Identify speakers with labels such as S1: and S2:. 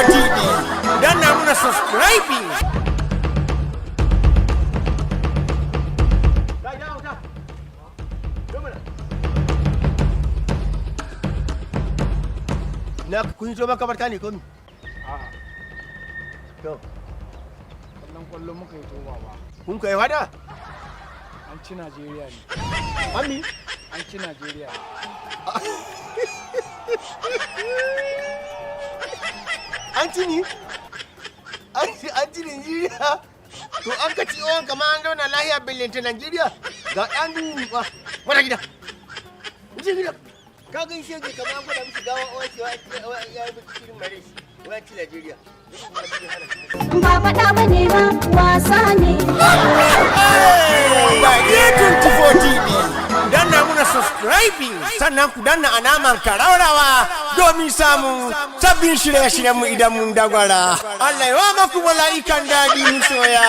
S1: TV. Danna muna subscribing.
S2: Na kun zo makabarta ne ko mi?
S3: A'a,
S2: To,
S3: kwallon muka yi to baba.
S2: kun kai wada?
S3: An ci Najeriya ne.
S2: Ami?
S3: An ci Najeriya ne.
S2: An ci ni? An ci Nigeria? To an ka ci on kama an zauna lahiya billanta Nigeria? Ga ɗan duba. Wata gida. Wuce gida. Ka gan shege kama an gwada mishi gawa o cewa ya yi baki cikin mare shi. Waya ci Nigeria.
S4: Ba faɗa ba ne ba wasa ne.
S1: G24 TV. Danna muna subscribing. Sannan ku danna alamar karaurawa domin samun sabbin shirye-shiryenmu idan mun dagwara. Allah ya wa maku mala'ikan daɗi mu soya.